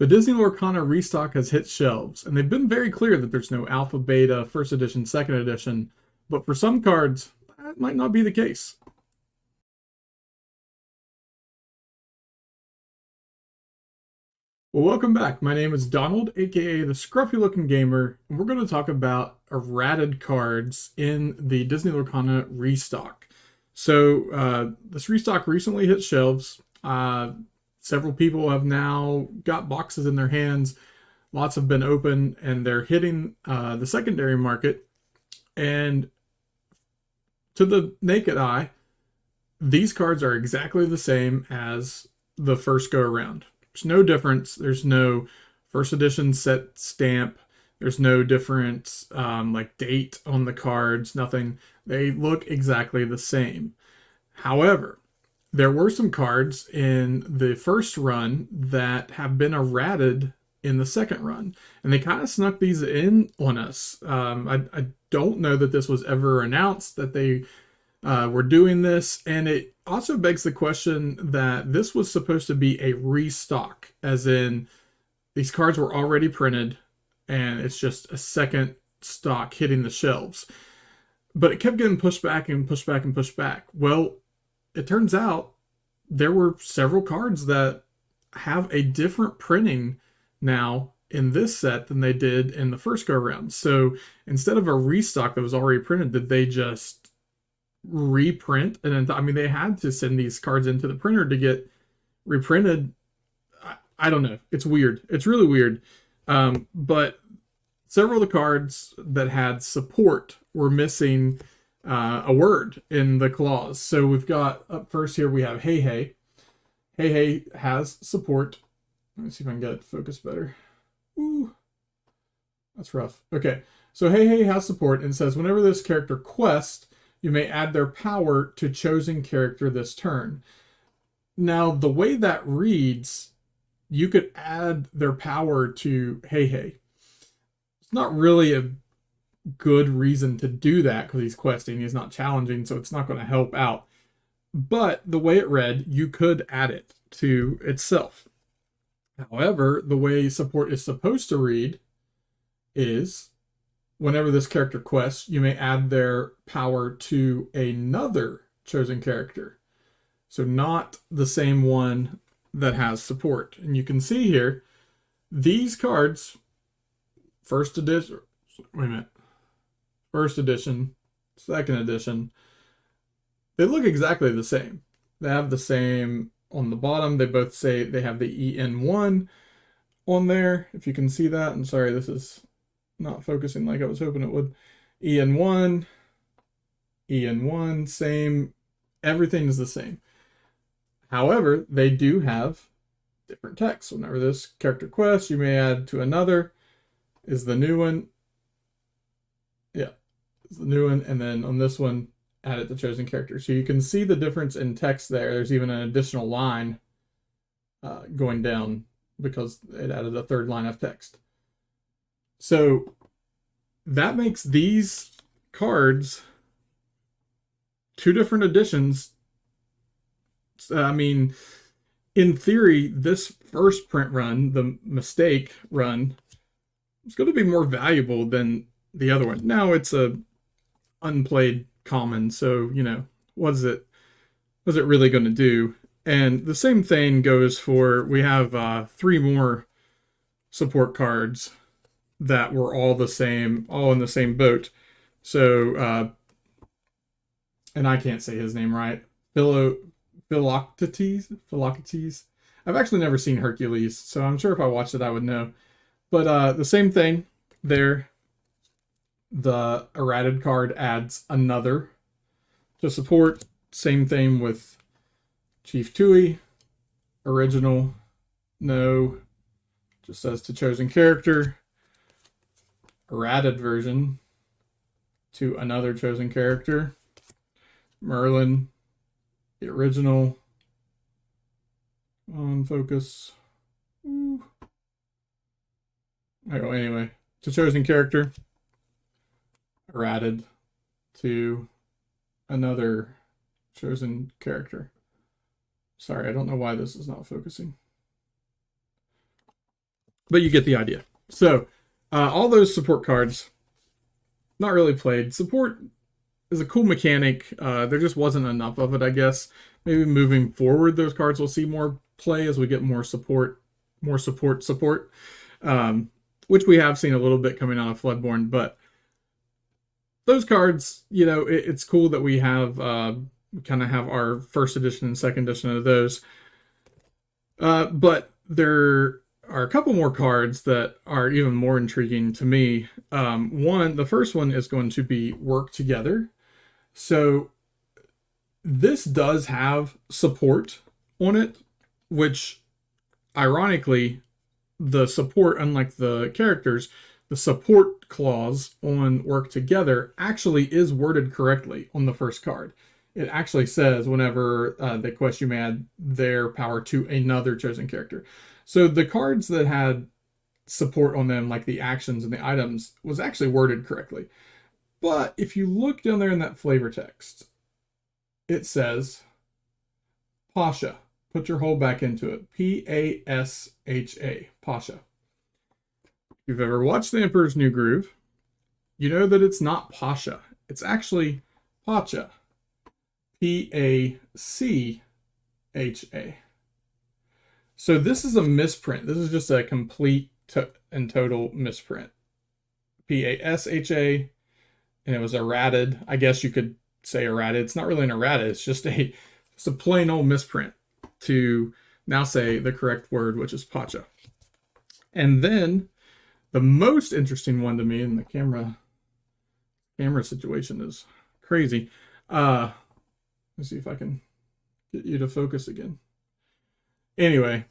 The Disney Lorcana restock has hit shelves, and they've been very clear that there's no alpha, beta, first edition, second edition, but for some cards, that might not be the case. Well, welcome back. My name is Donald, aka the Scruffy Looking Gamer, and we're going to talk about errated cards in the Disney Lorcana restock. So, this restock recently hit shelves. Several people have now got boxes in their hands. Lots have been open, and they're hitting the secondary market. And to the naked eye, these cards are exactly the same as the first go around. There's no difference. There's no first edition set stamp. There's no different like date on the cards, nothing. They look exactly the same. However, there were some cards in the first run that have been errated in the second run, and they kind of snuck these in on us. I don't know that this was ever announced that they were doing this, and it also begs the question that this was supposed to be a restock, as in these cards were already printed, and it's just a second stock hitting the shelves. But it kept getting pushed back and pushed back and pushed back. Well, it turns out there were several cards that have a different printing now in this set than they did in the first go around. So instead of a restock that was already printed, did they just reprint? And then, I mean, they had to send these cards into the printer to get reprinted. I don't know. It's weird. It's really weird. But several of the cards that had support were missing a word in the clause. So we've got up first here, we have Hey Hey. Hey Hey has support. Let me see if I can get it to focus better. Ooh, that's rough. Okay, so Hey Hey has support and says whenever this character quests, you may add their power to chosen character this turn. Now, the way that reads, you could add their power to Hey Hey. It's not really a good reason to do that because he's questing, he's not challenging, so it's not going to help out. But the way it read, you could add it to itself. However, the way support is supposed to read is whenever this character quests, you may add their power to another chosen character. So not the same one that has support. And you can see here, these cards, first edition, wait a minute, first edition, second edition, they look exactly the same. They have the same on the bottom. They both say they have the EN1 on there. If you can see that, I'm sorry, this is not focusing like I was hoping it would. EN1, EN1, same. Everything is the same. However, they do have different text. Whenever this character quests, you may add to another is the new one. Yeah, it's the new one. And then on this one, add it to chosen character. So you can see the difference in text there. There's even an additional line going down because it added a third line of text. So that makes these cards two different editions. I mean, in theory, this first print run, the mistake run, is going to be more valuable than the other one. Now it's a unplayed common, so you know, what's it really going to do? And the same thing goes for, we have 3 more support cards that were all the same, all in the same boat. So and I can't say his name right. Philoctetes. I've actually never seen Hercules, so I'm sure if I watched it I would know. But the same thing there. The errated card adds another to support. Same thing with Chief Tui. Original, no. Just says to chosen character. Errated version to another chosen character. Merlin, the original. On focus. Ooh. Anyway, to chosen character. Errated to another chosen character. Sorry, I don't know why this is not focusing. but you get the idea. So all those support cards, not really played. Support is a cool mechanic. There just wasn't enough of it, I guess. Maybe moving forward, those cards will see more play as we get more support, which we have seen a little bit coming out of Floodborne. But those cards, it's cool that we have kind of have our first edition and second edition of those. But there are a couple more cards that are even more intriguing to me. The first one is going to be Work Together. So this does have support on it, which ironically, the support, unlike the characters, the support clause on Work Together actually is worded correctly on the first card. It actually says whenever they quest, you may add their power to another chosen character. So the cards that had support on them, like the actions and the items, was actually worded correctly. But if you look down there in that flavor text, it says Pasha. Put your whole back into it. Pasha. Pasha. If you've ever watched The Emperor's New Groove, you know that it's not Pasha. It's actually Pacha. Pacha. So this is a misprint. This is just a complete and total misprint. Pasha, and it was errated. I guess you could say errated. It's not really an errata. It's just a plain old misprint to now say the correct word, which is Pacha. And then the most interesting one to me, and the camera situation is crazy. Let's see if I can get you to focus again. Anyway,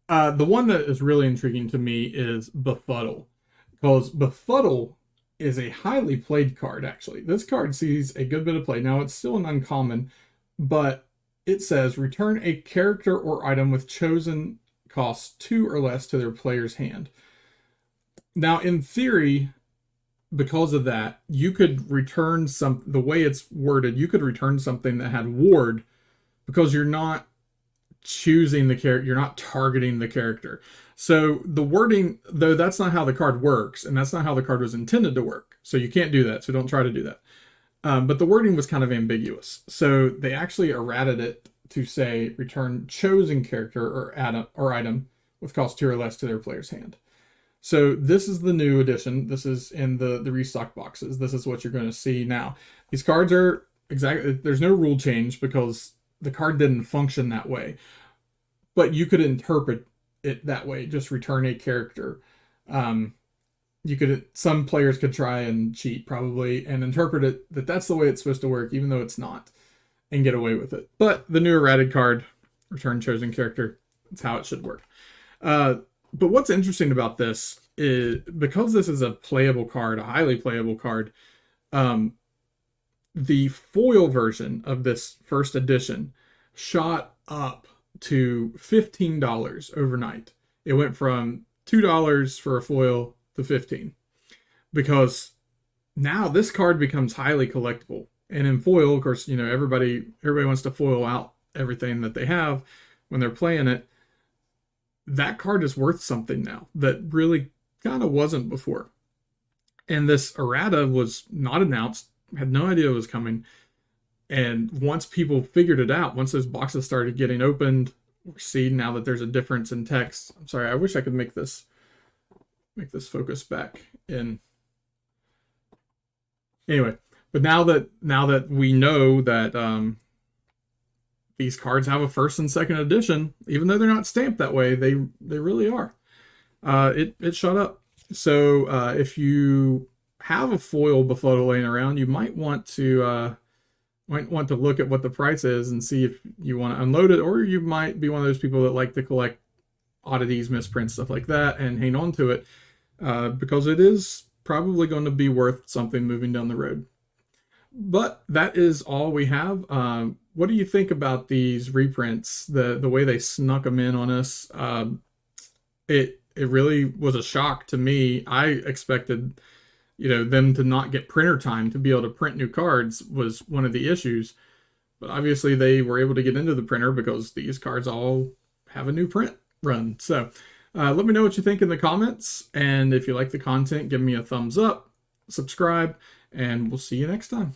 the one that is really intriguing to me is Befuddle, because Befuddle is a highly played card, actually. This card sees a good bit of play. Now, it's still an uncommon, but it says return a character or item with chosen cost 2 or less to their player's hand. Now, in theory, because of that, you could return the way it's worded, you could return something that had ward, because you're not choosing the character, you're not targeting the character. So the wording, though, that's not how the card works, and that's not how the card was intended to work. So you can't do that, so don't try to do that. But the wording was kind of ambiguous. So they actually errated it to say return chosen character or item with cost 2 or less to their player's hand. So this is the new edition. This is in the restock boxes. This is what you're going to see now. These cards are there's no rule change because the card didn't function that way. But you could interpret it that way, just return a character. Some players could try and cheat probably and interpret it that that's the way it's supposed to work, even though it's not, and get away with it. But the new errated card, return chosen character, that's how it should work. But what's interesting about this is because this is a playable card, a highly playable card, the foil version of this first edition shot up to $15 overnight. It went from $2 for a foil to $15, because now this card becomes highly collectible. And in foil, of course, everybody wants to foil out everything that they have when they're playing it. That card is worth something now that really kind of wasn't before. And this errata was not announced, had no idea it was coming. And once people figured it out, once those boxes started getting opened, we see now that there's a difference in text. I'm sorry, I wish I could make this focus back in. Anyway, but now that we know that these cards have a first and second edition, even though they're not stamped that way, they really are. It shot up. So if you have a foil Befuddle laying around, you might want to look at what the price is and see if you want to unload it, or you might be one of those people that like to collect oddities, misprints, stuff like that, and hang on to it because it is probably going to be worth something moving down the road. But that is all we have. What do you think about these reprints? The way they snuck them in on us? It really was a shock to me. I expected them to not get printer time to be able to print new cards was one of the issues. But obviously they were able to get into the printer because these cards all have a new print run. So Let me know what you think in the comments, and if you like the content, give me a thumbs up, subscribe, and we'll see you next time.